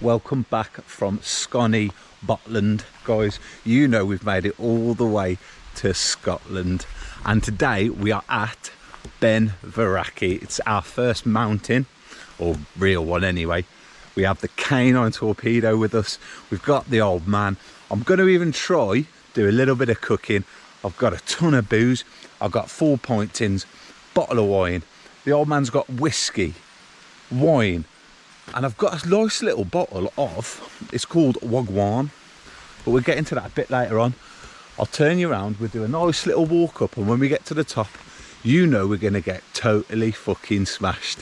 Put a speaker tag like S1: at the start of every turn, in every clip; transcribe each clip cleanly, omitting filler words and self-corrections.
S1: Welcome back from Scenic, Botland, guys. You know we've made it all the way to Scotland, and today we are at Ben Vrackie. It's our first mountain, or real one anyway. We have the canine torpedo with us. We've got the old man. I'm going to even try do a little bit of cooking. I've got a ton of booze. I've got 4 pint tins, bottle of wine. The old man's got whiskey, wine, and I've got a nice little bottle of, it's called Wagwan, but we'll get into that a bit later on. I'll turn you around, we'll do a nice little walk up, and when we get to the top, you know we're going to get totally fucking smashed.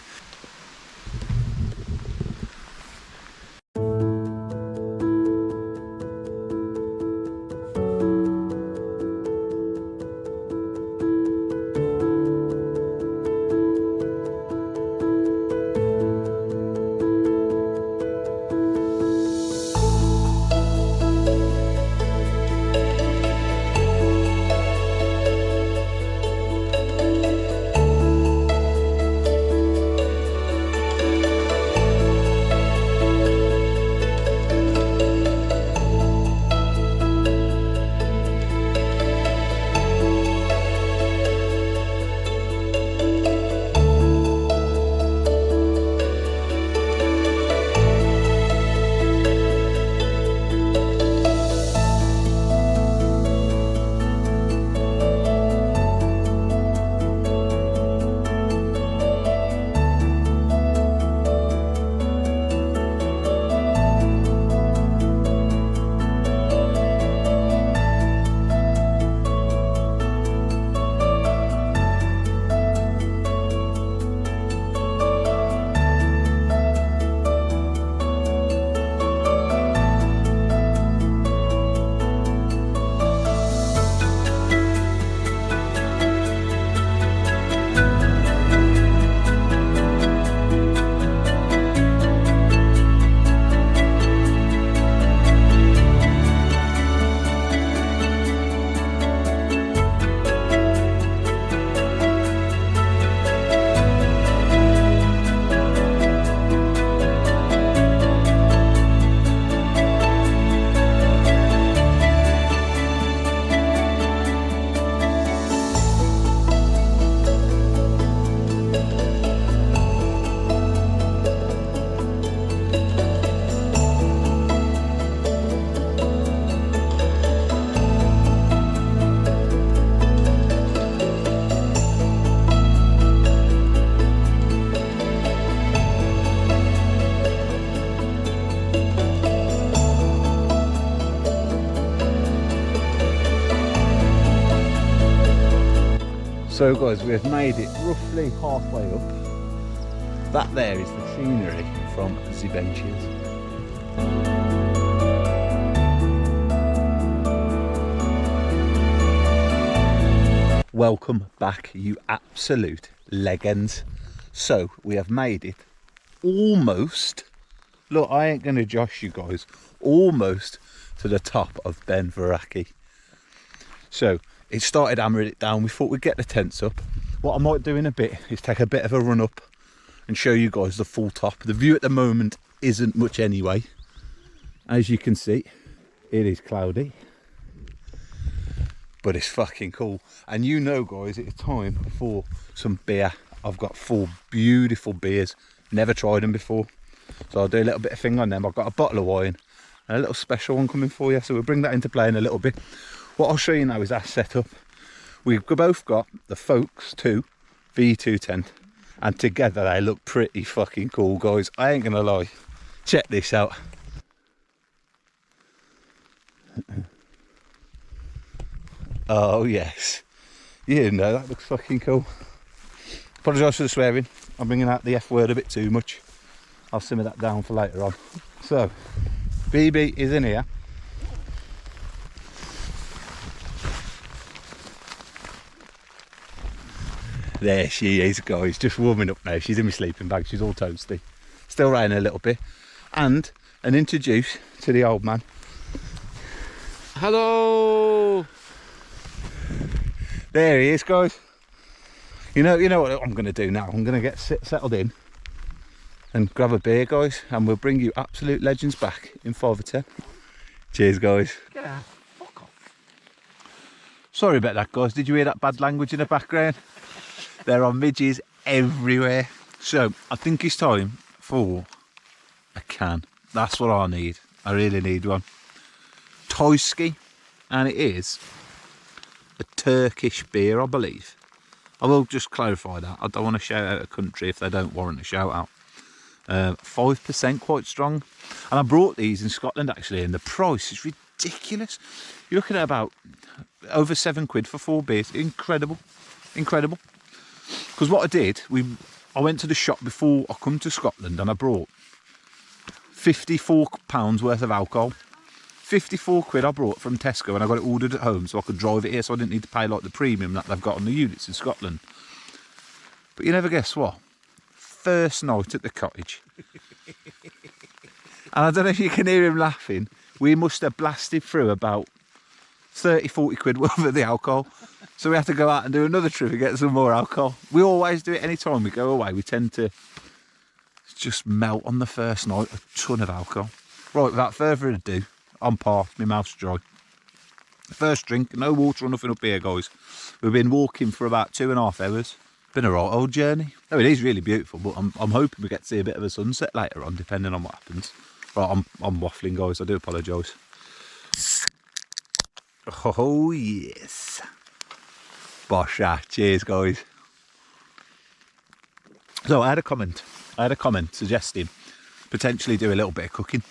S1: So guys, we have made it roughly halfway up. That there is the scenery from the benches. Welcome back, you absolute legends. So we have made it almost, look, I ain't gonna josh you guys, almost to the top of Ben Vrackie. So it started hammering it down. We thought we'd get the tents up. What I might do in a bit is take a bit of a run up and show you guys the full top. The view at the moment isn't much anyway. As you can see, it is cloudy, but it's fucking cool. And you know guys, it's time for some beer. I've got 4 beautiful beers, never tried them before, so I'll do a little bit of thing on them. I've got a bottle of wine and a little special one coming for you, so we'll bring that into play in a little bit. What I'll show you now is our setup. We've both got the Folks 2 V2 tent, and together they look pretty fucking cool, guys. I ain't gonna lie. Check this out. Oh yes, you know that looks fucking cool. Apologise for the swearing. I'm bringing out the F word a bit too much. I'll simmer that down for later on. So, BB is in here. There she is, guys, just warming up now. She's in my sleeping bag, she's all toasty. Still raining a little bit. And introduce to the old man.
S2: Hello!
S1: There he is, guys. You know what I'm going to do now? I'm going to get settled in and grab a beer, guys, and we'll bring you absolute legends back in 5 or 10. Cheers, guys.
S2: Get out. Fuck off.
S1: Sorry about that, guys. Did you hear that bad language in the background? There are midges everywhere. So I think it's time for a can. That's what I need. I really need one. Whisky, and it is a Turkish beer, I believe. I will just clarify that. I don't want to shout out a country if they don't warrant a shout out. 5%, quite strong. And I brought these in Scotland actually, and the price is ridiculous. You're looking at about over £7 for 4 beers. Incredible, incredible. Because what I did, I went to the shop before I come to Scotland and I brought £54 worth of alcohol. 54 quid I brought from Tesco, and I got it ordered at home so I could drive it here, so I didn't need to pay like the premium that they've got on the units in Scotland. But you never guess what? First night at the cottage. And I don't know if you can hear him laughing. We must have blasted through about 30, 40 quid worth of the alcohol. So we had to go out and do another trip and get some more alcohol. We always do it any time we go away. We tend to just melt on the first night a ton of alcohol. Right, without further ado, I'm parched, my mouth's dry. First drink, no water or nothing up here, guys. We've been walking for about 2.5 hours. Been a right old journey. Oh, it is really beautiful, but I'm hoping we get to see a bit of a sunset later on, depending on what happens. Right, I'm waffling, guys. I do apologise. Oh yes. Bosha. Cheers, guys. So I had a comment suggesting potentially do a little bit of cooking.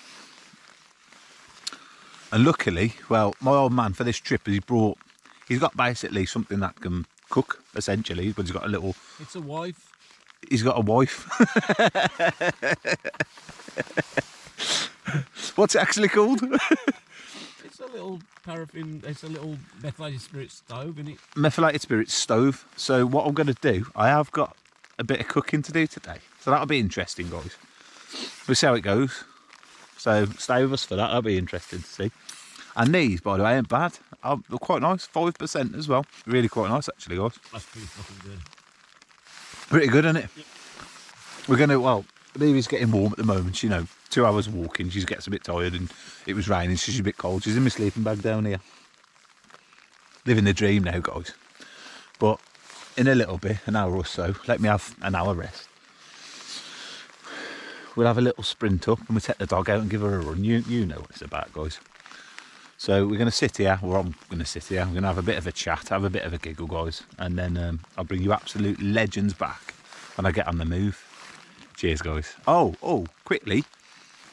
S1: And luckily, well, my old man for this trip, he's got basically something that can cook, essentially, but he's got a little...
S2: It's a wife.
S1: He's got a wife. What's it actually called?
S2: It's a little paraffin, it's a little methylated spirit stove, isn't it?
S1: Methylated spirit stove. So what I'm going to do, I have got a bit of cooking to do today. So that'll be interesting, guys. We'll see how it goes. So stay with us for that, that'll be interesting to see. And these, by the way, ain't bad. They're quite nice, 5% as well. Really quite nice, actually, guys.
S2: That's pretty fucking good.
S1: Pretty good, isn't it?
S2: Yep.
S1: We're going to, well, Baby's getting warm at the moment, you know. 2 hours walking, she gets a bit tired, and it was raining, so she's a bit cold. She's in my sleeping bag down here. Living the dream now, guys. But in a little bit, an hour or so, let me have an hour rest. We'll have a little sprint up and we'll take the dog out and give her a run. You know what it's about, guys. So we're going to sit here, or I'm going to sit here, I'm going to have a bit of a chat, have a bit of a giggle, guys. And then I'll bring you absolute legends back when I get on the move. Cheers, guys. Oh, quickly,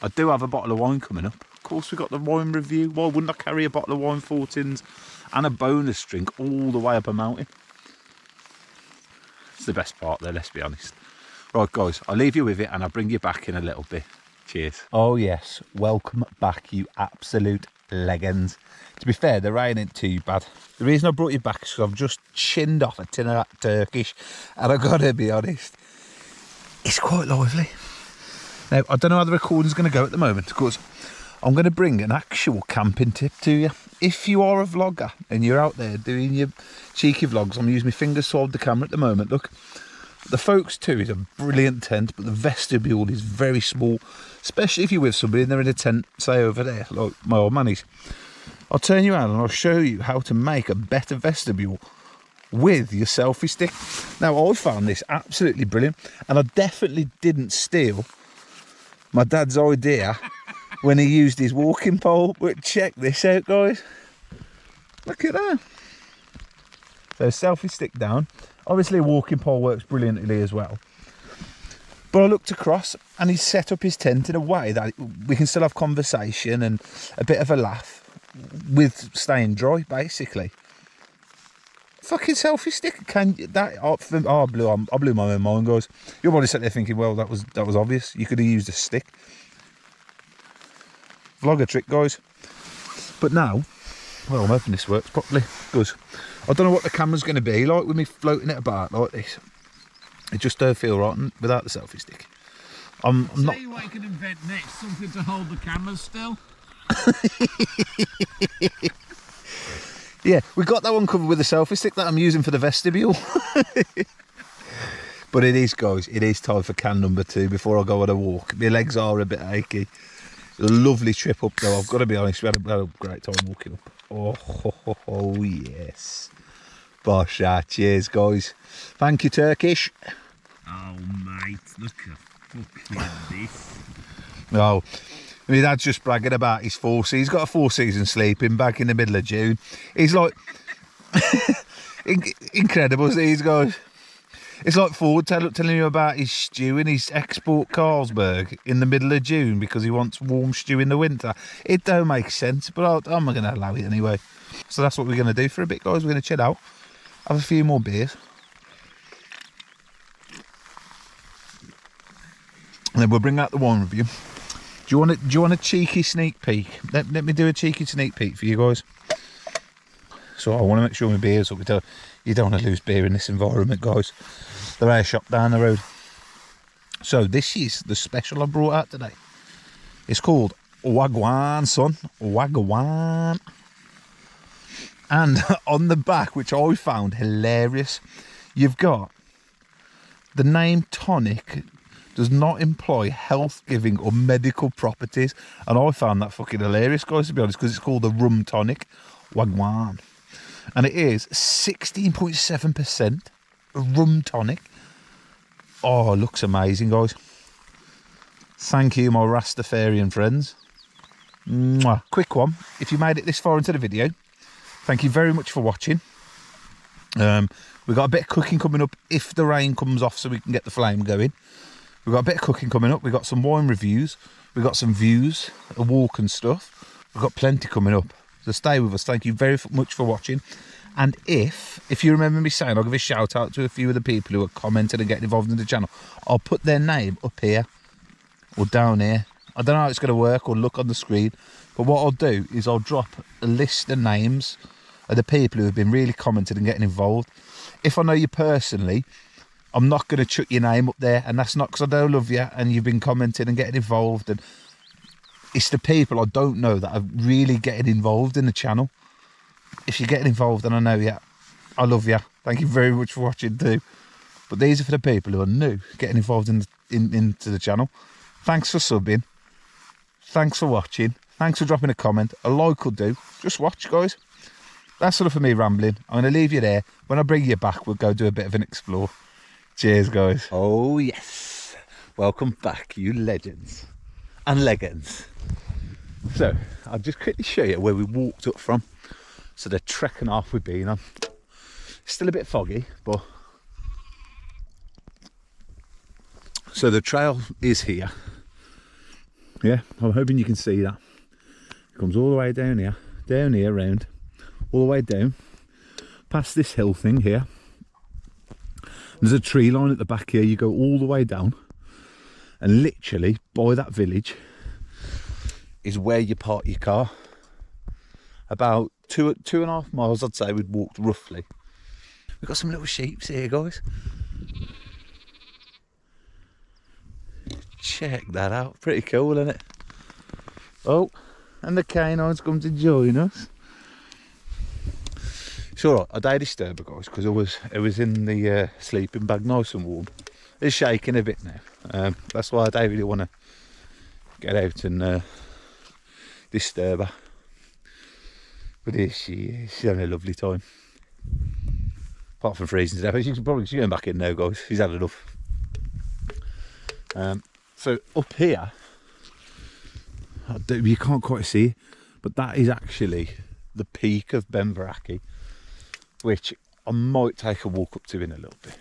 S1: I do have a bottle of wine coming up. Of course, we've got the wine review. Why wouldn't I carry a bottle of wine, 4 tins, and a bonus drink all the way up a mountain? It's the best part there, let's be honest. Right, guys, I'll leave you with it and I'll bring you back in a little bit. Cheers. Oh, yes. Welcome back, you absolute legends. To be fair, the rain ain't too bad. The reason I brought you back is because I've just chinned off a tin of that Turkish, and I've got to be honest, it's quite lively. Now, I don't know how the recording's going to go at the moment, because I'm going to bring an actual camping tip to you. If you are a vlogger and you're out there doing your cheeky vlogs, I'm using my fingers to hold the camera at the moment, look. The Folks 2 is a brilliant tent, but the vestibule is very small, especially if you're with somebody and they're in a tent, say over there, like my old man is. I'll turn you around and I'll show you how to make a better vestibule with your selfie stick. Now, I found this absolutely brilliant, and I definitely didn't steal my dad's idea when he used his walking pole. But check this out, guys. Look at that. So selfie stick down. Obviously a walking pole works brilliantly as well. But I looked across and he's set up his tent in a way that we can still have conversation and a bit of a laugh with staying dry, basically. Fucking selfie stick. Can that? I blew my own mind, guys. You're probably sitting there thinking, well, that was obvious. You could have used a stick. Vlogger trick, guys. But now, well, I'm hoping this works properly, because I don't know what the camera's going to be like with me floating it about like this. It just don't feel right without the selfie stick. I'm not.
S2: See what you can invent next, something to hold the cameras still.
S1: Yeah, we got that one covered with a selfie stick that I'm using for the vestibule. But it is, guys, it is time for can number 2 before I go on a walk. My legs are a bit achy. A lovely trip up though, I've got to be honest, we had a great time walking up. Oh yes. Bosh, cheers guys. Thank you, Turkish.
S2: Oh mate, look at this.
S1: Oh, my dad's just bragging about his 4 seasons. He's got a 4 season sleeping bag in the middle of June. He's like, incredible, these guys. It's like Ford telling you about his stew in his export Carlsberg in the middle of June because he wants warm stew in the winter. It don't make sense, but I'm going to allow it anyway. So that's what we're going to do for a bit, guys. We're going to chill out, have a few more beers, and then we'll bring out the wine review. Do you want a cheeky sneak peek? Let me do a cheeky sneak peek for you guys. So I want to make sure my beer's up. You don't want to lose beer in this environment, guys. They're a shop down the road. So this is the special I brought out today. It's called Wagwan, son. Wagwan. And on the back, which I found hilarious, you've got the name tonic does not imply health-giving or medical properties. And I found that fucking hilarious, guys, to be honest, because it's called the rum tonic. Wagwan. And it is 16.7% rum tonic. Oh, it looks amazing, guys. Thank you, my Rastafarian friends. Mwah. Quick one. If you made it this far into the video, thank you very much for watching. We've got a bit of cooking coming up if the rain comes off so we can get the flame going. We've got a bit of cooking coming up. We've got some wine reviews. We've got some views, a walk and stuff. We've got plenty coming up. So stay with us. Thank you very much for watching. And if you remember me saying, I'll give a shout out to a few of the people who are commenting and getting involved in the channel. I'll put their name up here or down here. I don't know how it's going to work or look on the screen. But what I'll do is I'll drop a list of names of the people who have been really commenting and getting involved. If I know you personally, I'm not going to chuck your name up there. And that's not because I don't love you and you've been commenting and getting involved. And it's the people I don't know that are really getting involved in the channel. If you're getting involved and I know you, I love you. Thank you very much for watching too. But these are for the people who are new, getting involved into the channel. Thanks for subbing. Thanks for watching. Thanks for dropping a comment. A like will do. Just watch, guys. That's enough of me rambling. I'm going to leave you there. When I bring you back, we'll go do a bit of an explore. Cheers, guys. Oh, yes. Welcome back, you legends and leggings. So, I'll just quickly show you where we walked up from. So the trekking off we've been on. It's still a bit foggy, but... So the trail is here. Yeah, I'm hoping you can see that. It comes all the way down here, round, all the way down, past this hill thing here. There's a tree line at the back here. You go all the way down, and literally by that village is where you park your car. About two and a half miles, I'd say we'd walked roughly. We've got some little sheeps here, guys. Check that out, pretty cool, isn't it? Oh, and the canines come to join us. It's alright, I did disturb her, guys, because it was in the sleeping bag, nice and warm. It's shaking a bit now. That's why I don't really want to get out and disturb her. But here she is, she's having a lovely time. Apart from freezing to death, she's going back in now, guys. She's had enough. So up here, you can't quite see it, but that is actually the peak of Ben Vrackie, which I might take a walk up to in a little bit.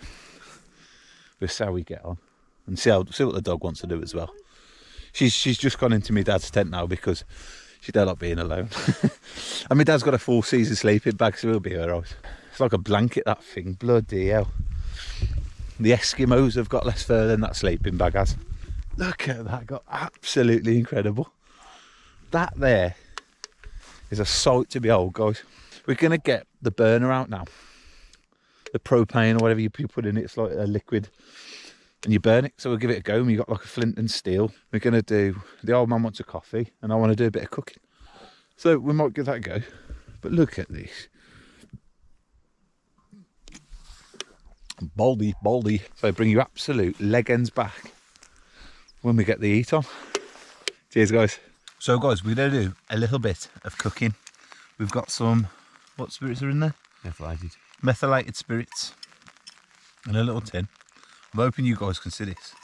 S1: We'll see how we get on and see what the dog wants to do as well. She's just gone into my dad's tent now because she don't like being alone. And my dad's got a 4 season sleeping bag, so he'll be alright. It's like a blanket, that thing, bloody hell. The Eskimos have got less fur than that sleeping bag has. Look at that, got absolutely incredible. That there is a sight to behold, guys. We're going to get the burner out now. The propane or whatever you put in it, it's like a liquid. And you burn it, so we'll give it a go. And you've got like a flint and steel. We're going to do, the old man wants a coffee and I want to do a bit of cooking. So we might give that a go. But look at this. baldy. So bring your absolute leg ends back when we get the heat on. Cheers, guys. So, guys, we're going to do a little bit of cooking. We've got some, what spirits are in there? Methylated spirits in a little tin. I'm hoping you guys can see this.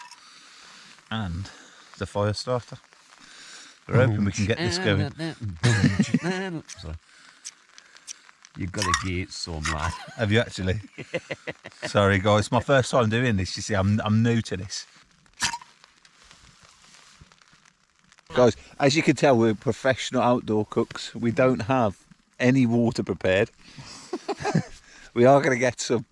S1: And the fire starter. We're hoping we can get this going.
S2: Sorry. You've got to give it some, lad.
S1: Have you actually? Sorry, guys. My first time doing this. You see, I'm new to this. Guys, as you can tell, we're professional outdoor cooks. We don't have any water prepared. We are going to get some.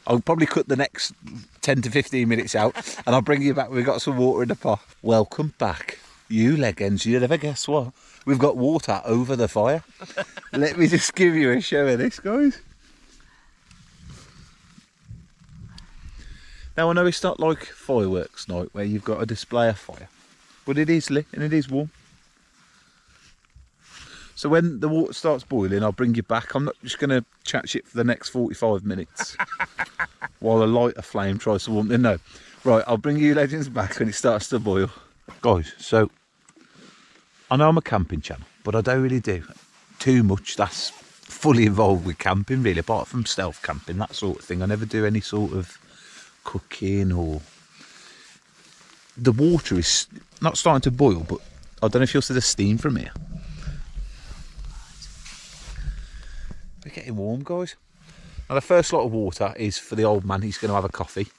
S1: I'll probably cut the next 10 to 15 minutes out and I'll bring you back. We've got some water in the pot. Welcome back, you leg ends. You never guess what? We've got water over the fire. Let me just give you a show of this, guys. Now, I know it's not like fireworks night where you've got a display of fire, but it is lit and it is warm. So when the water starts boiling, I'll bring you back. I'm not just going to chat shit for the next 45 minutes while a lighter flame tries to warm it. No. Right, I'll bring you legends back when it starts to boil. Guys, so I know I'm a camping channel, but I don't really do too much that's fully involved with camping, really, apart from stealth camping, that sort of thing. I never do any sort of cooking or... The water is not starting to boil, but I don't know if you'll see the steam from here. We're getting warm, guys. Now, the first lot of water is for the old man. He's going to have a coffee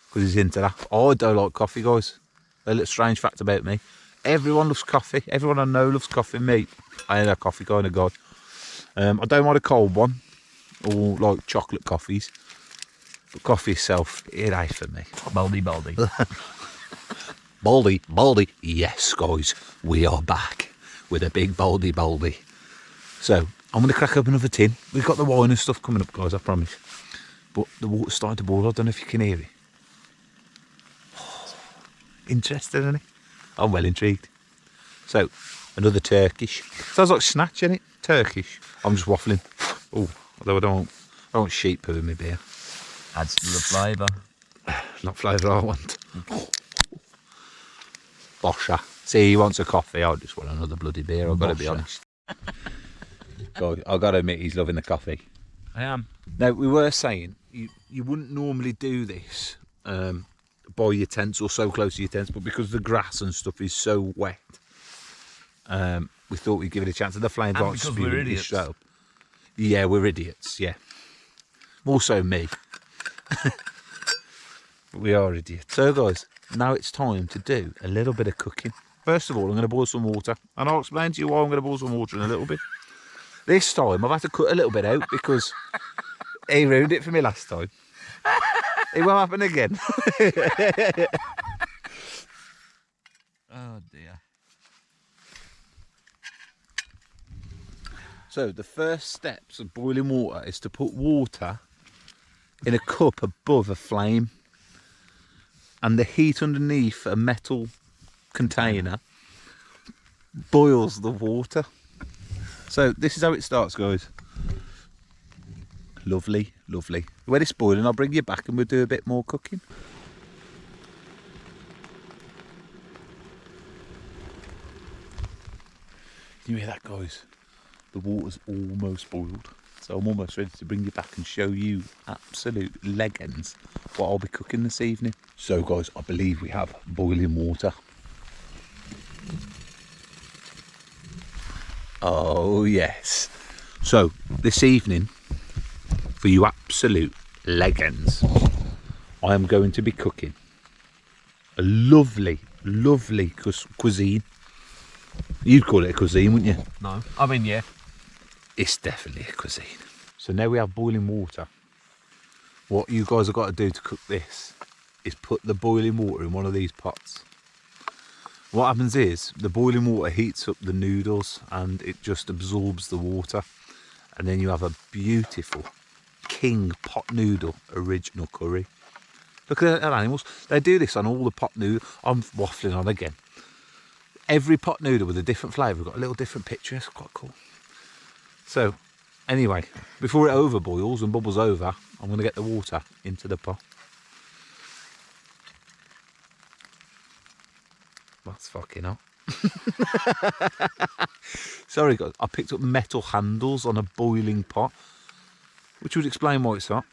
S1: because he's into that. I don't like coffee, guys. A little strange fact about me. Everyone loves coffee. Everyone I know loves coffee. Me, I ain't a coffee kind of guy. I don't want a cold one or like chocolate coffees. But coffee itself, it ain't for me.
S2: Baldy.
S1: Baldy. Yes, guys, we are back with a big baldy. So, I'm going to crack up another tin. We've got the wine and stuff coming up, guys, I promise. But the water's starting to boil. I don't know if you can hear it. Interesting, isn't it? I'm well intrigued. So, another Turkish. Sounds like snatch, innit? Turkish. I'm just waffling. Oh, although I don't want sheep poo in my beer.
S2: Adds to the flavour.
S1: Not flavour I want. Bosher. See, he wants a coffee. I just want another bloody beer. I've got to be honest. God, I've got to admit, he's loving the coffee.
S2: I am.
S1: Now, we were saying you wouldn't normally do this by your tents or so close to your tents, but because the grass and stuff is so wet, we thought we'd give it a chance. And the flames aren't
S2: because we're idiots.
S1: Yeah, we're idiots, yeah. More so me. We are idiots. So, guys, now it's time to do a little bit of cooking. First of all, I'm going to boil some water, and I'll explain to you why I'm going to boil some water in a little bit. This time, I've had to cut a little bit out because he ruined it for me last time. It won't happen again.
S2: Oh, dear.
S1: So, the first steps of boiling water is to put water in a cup above a flame, and the heat underneath a metal container boils the water. So this is how it starts, guys. Lovely. When it's boiling, I'll bring you back and we'll do a bit more cooking. Can you hear that, guys? The water's almost boiled. So I'm almost ready to bring you back and show you absolute leg ends what I'll be cooking this evening. So, guys, I believe we have boiling water. Oh, yes. So, this evening, for you absolute leg ends, I am going to be cooking a lovely cuisine. You'd call it a cuisine, wouldn't you?
S2: No. I mean, yeah.
S1: It's definitely a cuisine. So now we have boiling water. What you guys have got to do to cook this is put the boiling water in one of these pots. What happens is the boiling water heats up the noodles and it just absorbs the water, and then you have a beautiful king pot noodle original curry. Look at that animals. They do this on all the pot noodles. I'm waffling on again. Every pot noodle with a different flavour, got a little different picture. It's quite cool. So Anyway, before it overboils and bubbles over, I'm going to get the water into the pot. That's fucking hot. Sorry guys, I picked up metal handles on a boiling pot, which would explain why it's hot.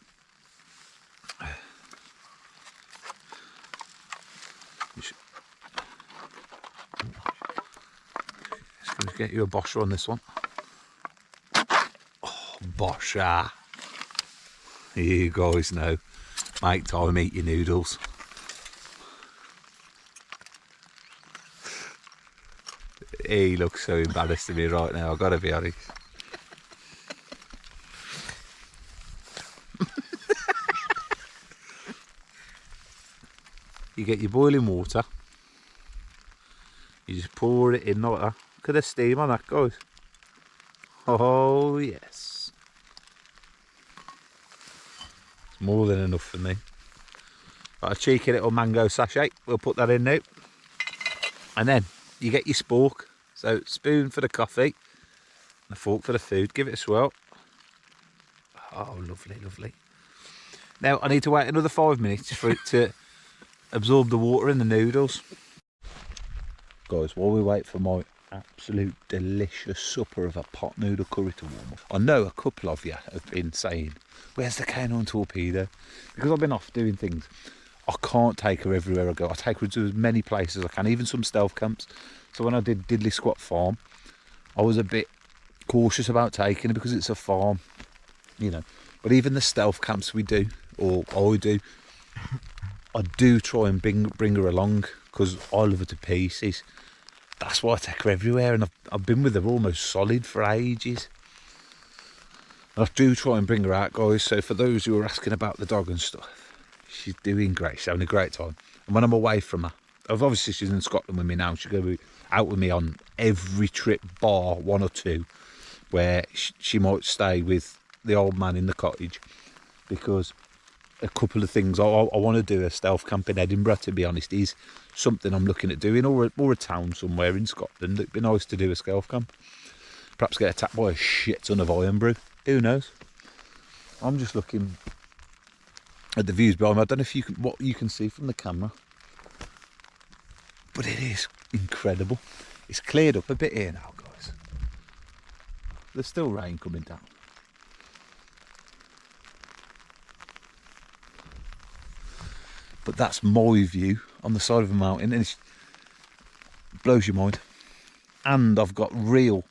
S1: Just going to get you a bosher on this one. Oh, bosher. You guys know, make time, eat your noodles. He looks so embarrassed of me right now, I've got to be honest. You get your boiling water, you just pour it in like that. Look at the steam on that, guys. Oh yes. It's more than enough for me. Got a cheeky little mango sachet, we'll put that in now. And then you get your spork. So spoon for the coffee, and a fork for the food. Give it a swirl. Oh, lovely, lovely. Now I need to wait another 5 minutes for it to absorb the water in the noodles. Guys, while we wait for my absolute delicious supper of a pot noodle curry to warm up, I know a couple of you have been saying, where's the canine torpedo? Because I've been off doing things. I can't take her everywhere I go. I take her to as many places as I can, even some stealth camps. So when I did Diddley Squat Farm, I was a bit cautious about taking her because it's a farm, you know. But even the stealth camps we do, or I do try and bring her along because I love her to pieces. That's why I take her everywhere, and I've been with her almost solid for ages. I do try and bring her out, guys. So for those who are asking about the dog and stuff, she's doing great. She's having a great time. And when I'm away from her, obviously she's in Scotland with me now. She's going to be out with me on every trip bar 1 or 2 where she might stay with the old man in the cottage, because a couple of things I want to do. A stealth camp in Edinburgh, to be honest, is something I'm looking at doing, or a town somewhere in Scotland. It'd be nice to do a stealth camp. Perhaps get attacked by a shit ton of iron brew. Who knows? I'm just looking at the views behind me. I don't know if what you can see from the camera, but it is incredible. It's cleared up a bit here now, guys. There's still rain coming down. But that's my view on the side of a mountain, and it blows your mind. And I've got real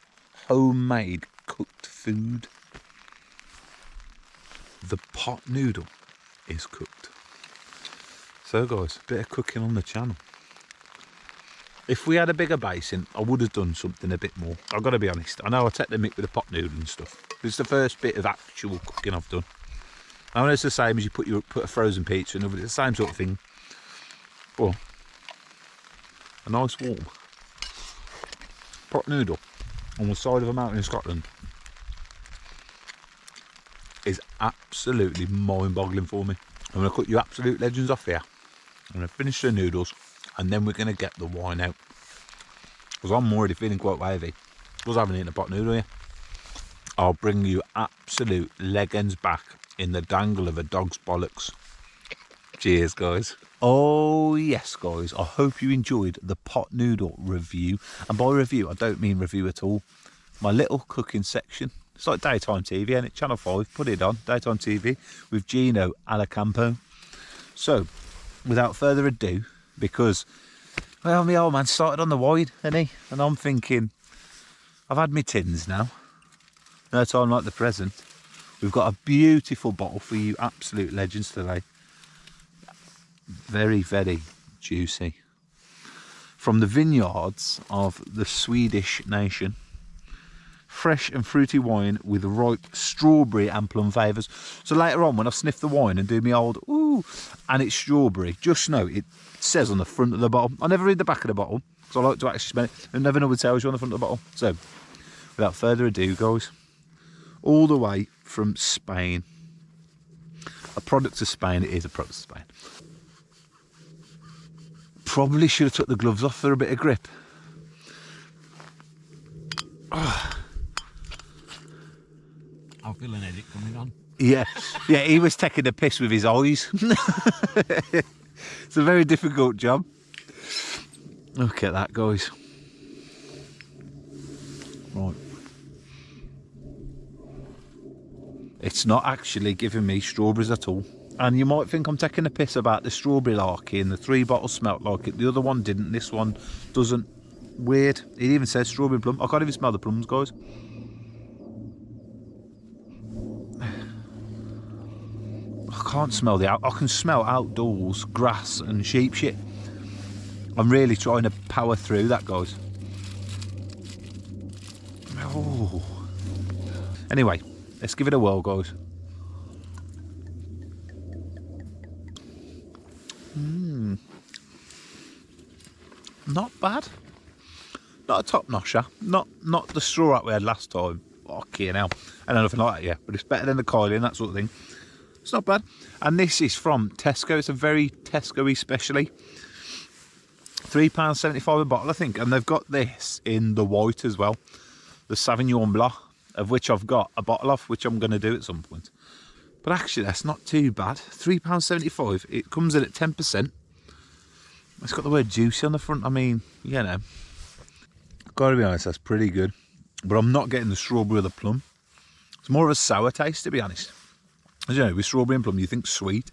S1: homemade cooked food. The pot noodle is cooked. So guys, a bit of cooking on the channel. If we had a bigger basin, I would have done something a bit more. I've got to be honest. I know I take the mick with the pot noodle and stuff. It's the first bit of actual cooking I've done. I know it's the same as you put a frozen pizza in, but it's the same sort of thing. Well, a nice warm pot noodle on the side of a mountain in Scotland is absolutely mind-boggling for me. I'm going to cut you absolute legends off here. I'm going to finish the noodles, and then we're going to get the wine out, because I'm already feeling quite wavy. Because I haven't eaten a pot noodle here. I'll bring you absolute legends back in the dangle of a dog's bollocks. Cheers, guys. Oh yes, guys, I hope you enjoyed the pot noodle review. And by review, I don't mean review at all. My little cooking section. It's like daytime TV, and Channel 5 put it on, daytime TV, with Gino Alacampo. So, without further ado, because, well, my old man started on the wide, hasn't he? And I'm thinking, I've had my tins now. No time like the present. We've got a beautiful bottle for you absolute legends today. Very, very juicy. From the vineyards of the Swedish nation. Fresh and fruity wine with ripe strawberry and plum flavours. So later on, when I sniff the wine and do my old ooh, and it's strawberry, just know it says on the front of the bottle. I never read the back of the bottle, because I like to actually smell it. I never know what tells you on the front of the bottle. So, without further ado, guys, all the way from Spain. A product of Spain, it is a product of Spain. Probably should have took the gloves off for a bit of grip. Oh.
S2: I feel an edit coming on.
S1: Yeah, yeah, he was taking a piss with his eyes. It's a very difficult job. Look at that, guys. Right. It's not actually giving me strawberries at all. And you might think I'm taking a piss about the strawberry larky and the 3 bottles smelt like it. The other one didn't, this one doesn't. Weird. It even says strawberry plum. I can't even smell the plums, guys. I can't smell I can smell outdoors, grass and sheep shit. I'm really trying to power through that, guys. Oh. Anyway, let's give it a whirl, guys. Not bad. Not a top notcher. Not the straw that we had last time. Fucking hell. I know nothing like that yet, but it's better than the Kylie and that sort of thing. It's not bad. And this is from Tesco. It's a very Tesco-y specially. £3.75 a bottle, I think. And they've got this in the white as well. The Sauvignon Blanc, of which I've got a bottle of, which I'm going to do at some point. But actually, that's not too bad. £3.75. It comes in at 10%. It's got the word juicy on the front. I mean, you know. Gotta be honest, that's pretty good. But I'm not getting the strawberry or the plum. It's more of a sour taste, to be honest. As you know, with strawberry and plum, you think sweet.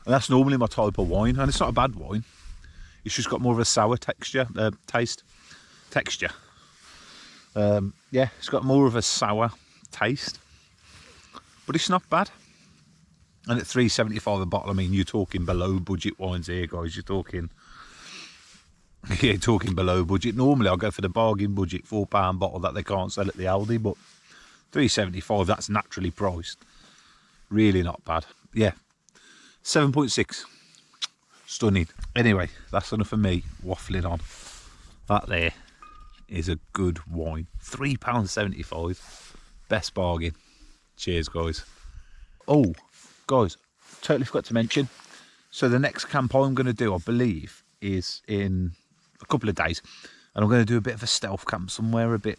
S1: And that's normally my type of wine. And it's not a bad wine. It's just got more of a sour texture, taste. Texture. Yeah, it's got more of a sour taste. But it's not bad. And at £3.75 a bottle, I mean, you're talking below budget wines here, guys. You're talking below budget. Normally, I'll go for the bargain budget £4 bottle that they can't sell at the Aldi, but £3.75, that's naturally priced. Really not bad. Yeah, 7.6. Stunning. Anyway, that's enough of me waffling on. That there is a good wine. £3.75. Best bargain. Cheers, guys. Oh, guys, totally forgot to mention. So the next camp I'm going to do, I believe, is in a couple of days. And I'm going to do a bit of a stealth camp somewhere a bit.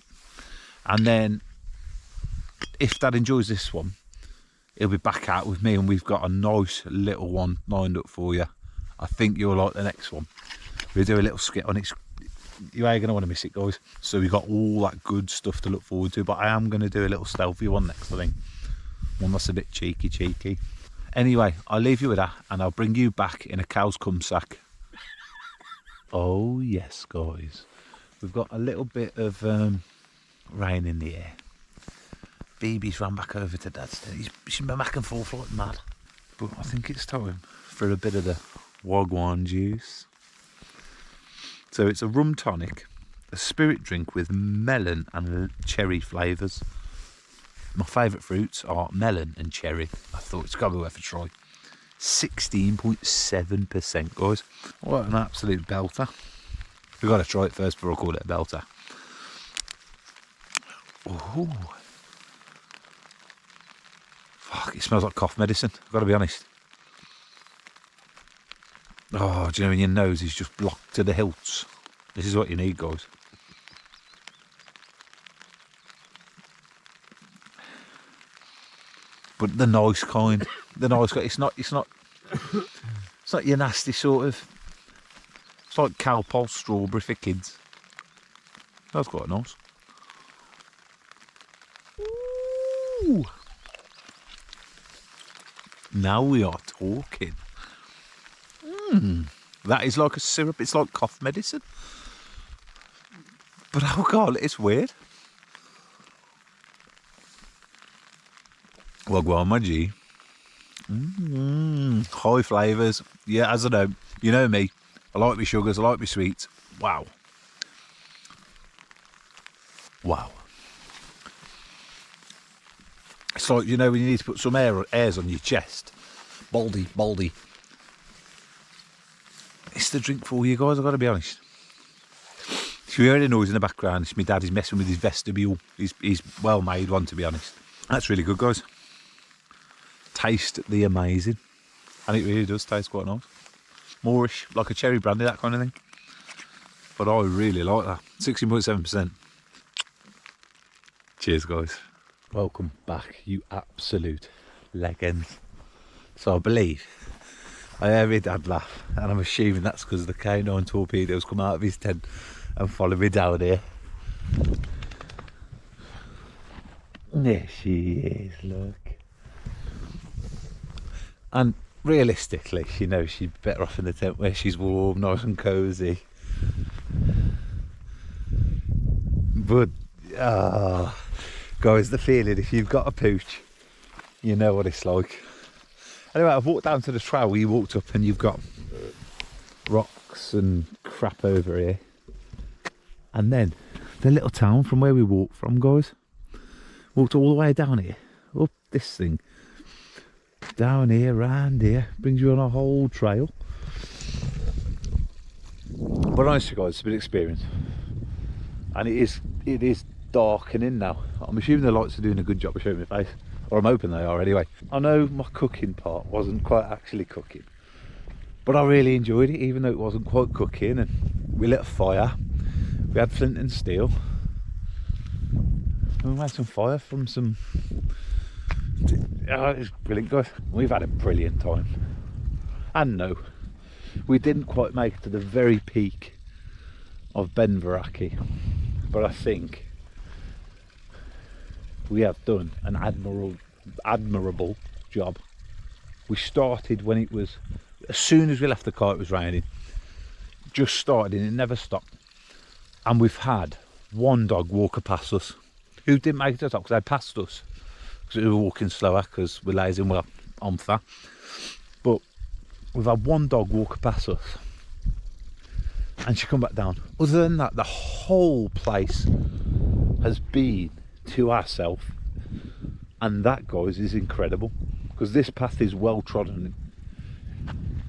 S1: And then, if Dad enjoys this one, he'll be back out with me. And we've got a nice little one lined up for you. I think you'll like the next one. We'll do a little skit on it. You ain't going to want to miss it, guys. So we've got all that good stuff to look forward to. But I am going to do a little stealthy one next, I think. One that's a bit cheeky. Anyway, I'll leave you with that. And I'll bring you back in a cow's cum sack. Oh, yes, guys. We've got a little bit of rain in the air. Phoebe's run back over to Dad's. She's been back and forth like mad. But I think it's time for a bit of the wagwan juice. So it's a rum tonic, a spirit drink with melon and cherry flavours. My favourite fruits are melon and cherry. I thought it's got to be worth a try. 16.7%, guys. What an absolute belter. We've got to try it first before I call it a belter. Oh, fuck, it smells like cough medicine, I've got to be honest. Oh, do you know when your nose is just blocked to the hilts? This is what you need, guys. But the nice kind. The nice kind. It's not your nasty sort of. It's like Calpol strawberry for kids. That's quite nice. Ooh. Now we are talking. That is like a syrup. It's like cough medicine. But alcohol, it's weird. Well, go on, my G. High flavours. Yeah, as I know. You know me. I like my sugars. I like my sweets. Wow. Wow. It's like, you know, when you need to put some airs on your chest. Baldy. It's the drink for you guys, I've got to be honest. If you hear any noise in the background, it's my dad. He's messing with his vestibule. He's well made one, to be honest. That's really good, guys. Taste the amazing. And it really does taste quite nice. Moorish, like a cherry brandy, that kind of thing. But I really like that. 16.7%. Cheers, guys. Welcome back, you absolute legends. So I believe I hear my dad laugh, and I'm assuming that's because the K9 torpedoes come out of his tent and follow me down here. There she is, look. And realistically, she knows she's better off in the tent where she's warm, nice and cosy. But guys, the feeling, if you've got a pooch, you know what it's like. Anyway, I've walked down to the trail where you walked up, and you've got rocks and crap over here. And then the little town from where we walked from, guys. Walked all the way down here, up this thing. Down here, round here, brings you on a whole trail. But honestly guys, it's a bit of experience. And it is darkening now. I'm assuming the lights are doing a good job of showing my face. Or I'm hoping they are anyway. I know my cooking part wasn't quite actually cooking, but I really enjoyed it, even though it wasn't quite cooking. And we lit a fire. We had flint and steel. And we made some fire from some... Oh, it's brilliant, guys. We've had a brilliant time. And no, we didn't quite make it to the very peak of Ben Vrackie, but I think we have done an admirable job. We started when it was, as soon as we left the car, it was raining. Just started and it never stopped. And we've had one dog walk past us who didn't make it to the top because they passed us because we were walking slower because we're lazy and we're on fat. But we've had one dog walk past us and she come back down. Other than that, the whole place has been to ourselves, and that, guys, is incredible, because this path is well trodden,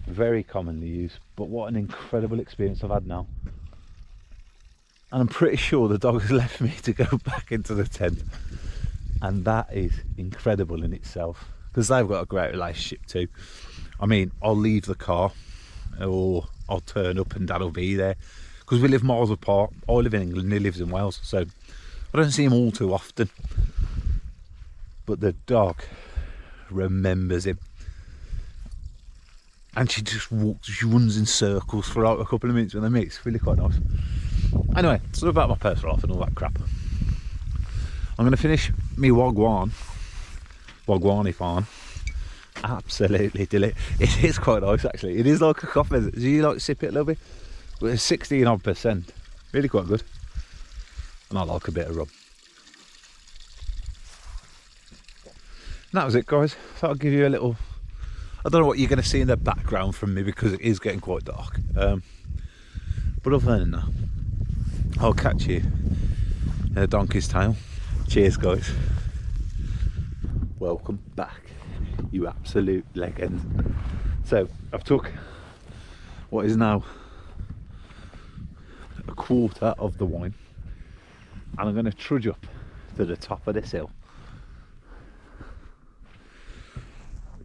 S1: very commonly used. But what an incredible experience I've had now. And I'm pretty sure the dog has left me to go back into the tent, and that is incredible in itself, because they've got a great relationship too. I mean, I'll leave the car or I'll turn up and Dad will be there, because we live miles apart. I live in England, he lives in Wales, so I don't see him all too often. But the dog remembers him, and she just walks, she runs in circles for like a couple of minutes when they meet. It's really quite nice. Anyway, it's not about my personal life and all that crap. I'm going to finish me wagwani farm. Absolutely delicious. It is quite nice actually. It is like a coffee. Do you like sip it a little bit? But it's 16%. Really quite good. And I like a bit of rum. And that was it, guys. So I'll give you a little... I don't know what you're going to see in the background from me because it is getting quite dark. But other than that, I'll catch you in a donkey's tail. Cheers, guys. Welcome back, you absolute legends. So I've took what is now a quarter of the wine, and I'm going to trudge up to the top of this hill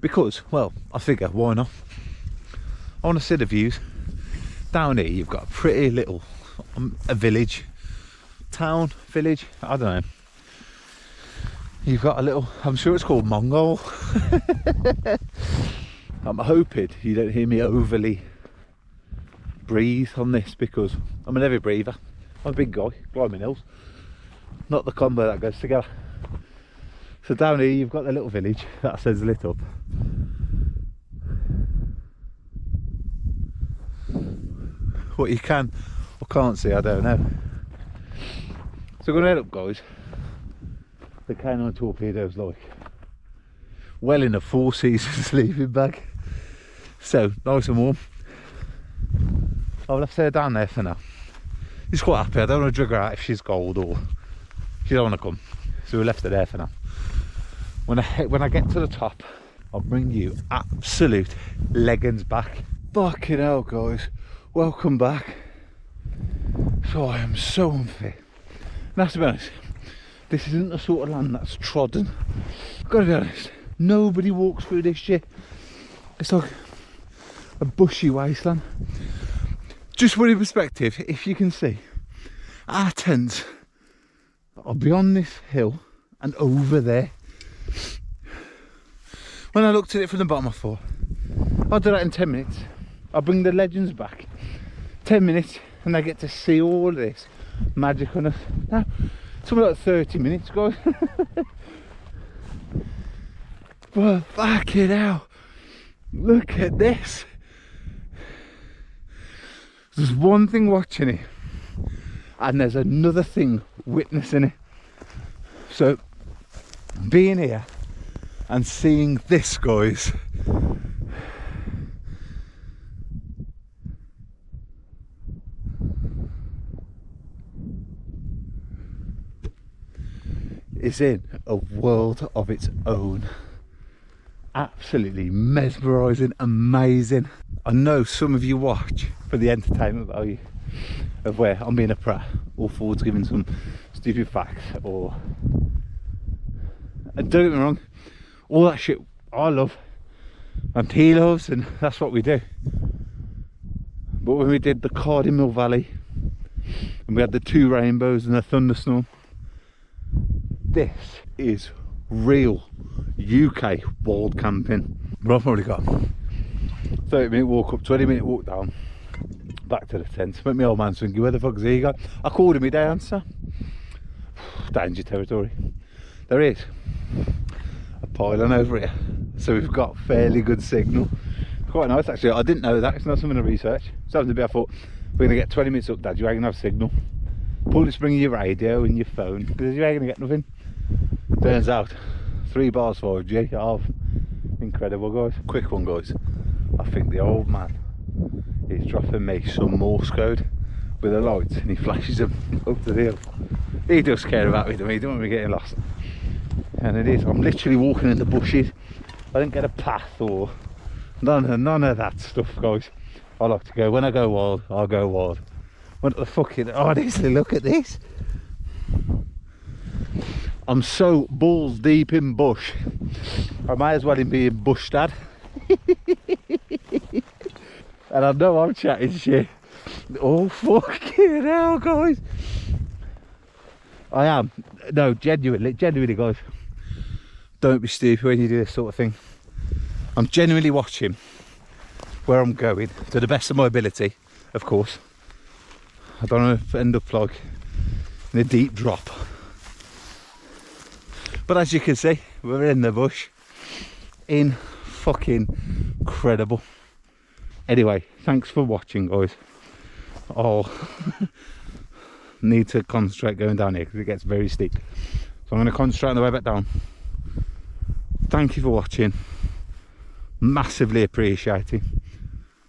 S1: because, well, I figure why not. I want to see the views. Down here you've got a pretty little a village, town, village, I don't know. You've got a little, I'm sure it's called Mongol. I'm hoping you don't hear me overly breathe on this because I'm a heavy breather. I'm a big guy, climbing hills. Not the combo that goes together. So down here you've got the little village that says lit up. What you can or can't see, I don't know. So we're going to head up, guys. The K9 torpedoes like well in a 4 season sleeping bag, so nice and warm. I'll left her down there for now. She's quite happy. I don't want to drag her out if she's cold or she don't want to come, so we left her there for now. When I get to the top, I'll bring you absolute legends back. Fucking hell, guys, welcome back. So I am so unfit. Now, to be honest, this isn't the sort of land that's trodden. Gotta be honest, nobody walks through this shit. It's like a bushy wasteland. Just for your perspective, if you can see, our tents are beyond this hill and over there. When I looked at it from the bottom, I thought, I'll do that in 10 minutes. I'll bring the legends back. 10 minutes and I get to see all this magic on us. Now, something like 30 minutes, guys. But fucking hell, look at this. There's one thing watching it and there's another thing witnessing it. So being here and seeing this, guys, is in a world of its own. Absolutely mesmerising, amazing. I know some of you watch for the entertainment value of where I'm being a prat or forwards giving some stupid facts, or, and don't get me wrong, all that shit I love and he loves, and that's what we do. But when we did the Cardinal Valley and we had the 2 rainbows and the thunderstorm, this is real UK wild camping. But I've probably got 30-minute walk up, 20-minute walk down, back to the tent. Met my old man thinking, where the fuck's he gone? I called him, he don't answer. Danger territory. There is a pylon over here, so we've got fairly good signal. Quite nice actually. I didn't know that, it's not something to research. Something to be, I thought, we're going to get 20 minutes up, Dad, you ain't going to have signal. Pointless bringing your radio and your phone, because you ain't going to get nothing. Turns out 3 bars 4G. Oh, incredible, guys. Quick one, guys. I think the old man is dropping me some Morse code with the lights and he flashes them up the hill. He does care about me, doesn't he? He don't want me getting lost. And it is, I'm literally walking in the bushes. I didn't get a path or none of that stuff, guys. I like to go, when I go wild, I'll go wild. What the fucking, honestly, look at this. I'm so balls deep in bush, I might as well be in bush, Dad. And I know I'm chatting shit. Oh fucking hell, guys. I am. No, genuinely guys. Don't be stupid when you do this sort of thing. I'm genuinely watching where I'm going to the best of my ability, of course. I don't want to end up like in a deep drop. But as you can see, we're in the bush. In fucking incredible. Anyway, thanks for watching, guys. I'll need to concentrate going down here because it gets very steep. So I'm going to concentrate on the way back down. Thank you for watching. Massively appreciating.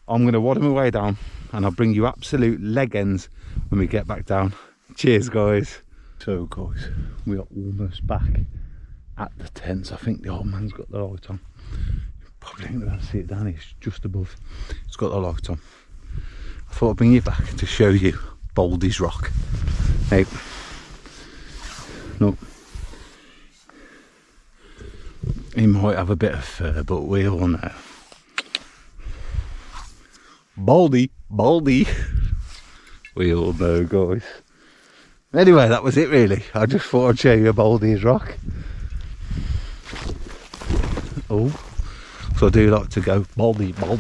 S1: I'm going to waddle my way down and I'll bring you absolute legends when we get back down. Cheers, guys. So, guys, we are almost back at the tents. I think the old man's got the light on. Probably ain't going to see it down here, it's just above. It's got the light on. I thought I'd bring you back to show you Baldy's Rock. Now, no, he might have a bit of fur, but we all know. Baldy. We all know, guys. Anyway, that was it really. I just thought I'd show you Baldy's Rock. Oh, so I do like to go Baldy. So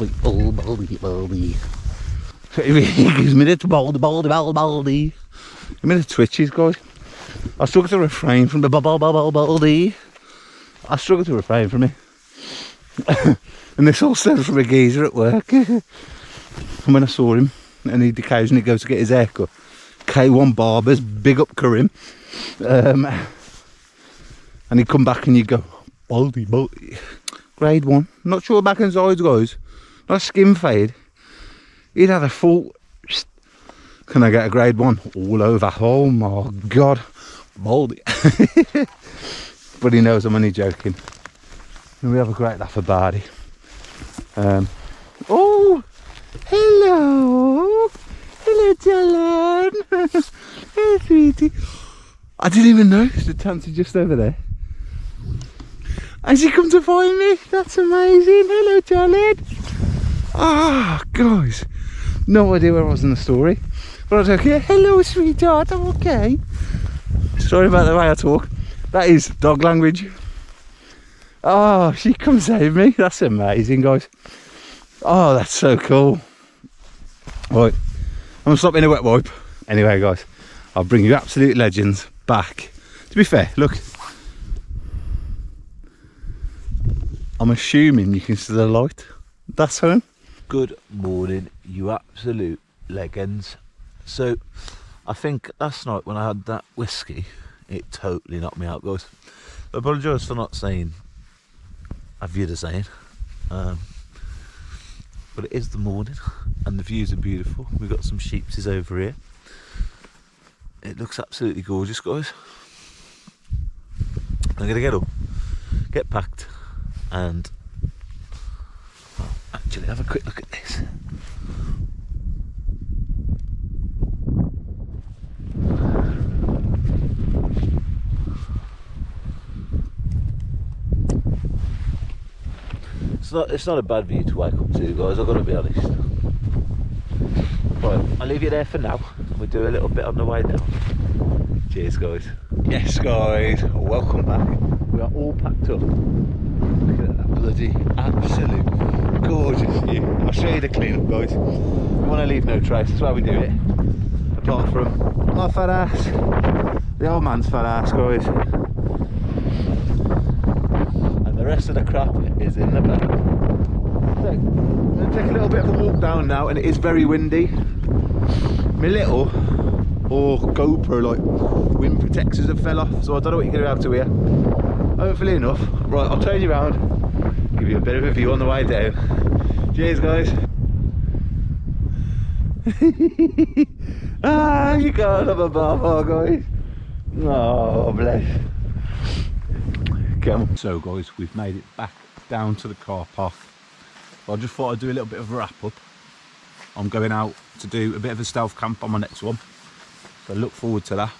S1: he gives me the Baldy. Give me the twitches, guys. I struggle to refrain from the Baldy. I struggle to refrain from it. And this all stems from a geezer at work. And when I saw him, and he'd occasionally go to get his hair cut, K1 Barbers, big up Karim, and he'd come back and you'd go, Baldy. Grade 1, not sure back and sides, guys, not skin fade. He'd had a full, can I get a grade 1 all over? Oh my god, Baldy. But he knows I'm only joking, and we have a great laugh about it. Oh, hello darling. Hey sweetie, I didn't even notice the tents are just over there. Has he come to find me? That's amazing. Hello darling. Ah, guys, no idea where I was in the story, but I was okay. Hello sweetheart, I'm okay. Sorry about the way I talk. That is dog language. Oh, she come save me. That's amazing, guys. Oh, that's so cool. Right, I'm gonna stop in a wet wipe. Anyway, guys, I'll bring you absolute legends back. To be fair, look. I'm assuming you can see the light. That's home. Good morning, you absolute legends. So, I think last night when I had that whiskey, it totally knocked me out, guys. I apologise for not saying I've viewed a saying. But it is the morning and the views are beautiful. We've got some sheepsies over here. It looks absolutely gorgeous, guys. I'm going to get up, get packed, and well, actually have a quick look at this. It's not a bad view to wake up to, guys, I've got to be honest. Right, I'll leave you there for now. We'll do a little bit on the way down. Cheers, guys. Yes, guys, welcome back. We are all packed up. Look at that bloody absolute gorgeous view. I'll show you the clean-up, guys. We want to leave no trace, that's why we do it. Apart from my fat ass, the old man's fat ass, guys. The rest of the crap is in the bag. So, I'm going to take a little bit of a walk down now, and it is very windy. My little GoPro like wind protectors have fell off, so I don't know what you're going to have to hear. Hopefully enough. Right, I'll turn you around, give you a bit of a view on the way down. Cheers, guys. Ah, you can't have a bar, guys. Oh, bless. So guys, we've made it back down to the car park. I just thought I'd do a little bit of a wrap up. I'm going out to do a bit of a stealth camp on my next one, so look forward to that,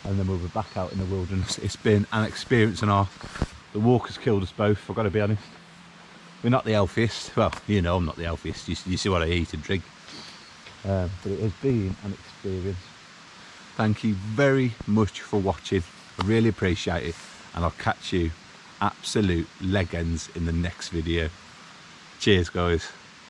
S1: and then we'll be back out in the wilderness. It's been an experience and half. The walk has killed us both, I've got to be honest. We're not the healthiest, well, you know I'm not the healthiest, you see what I eat and drink, but it has been an experience. Thank you very much for watching, I really appreciate it. And I'll catch you absolute legends in the next video. Cheers, guys.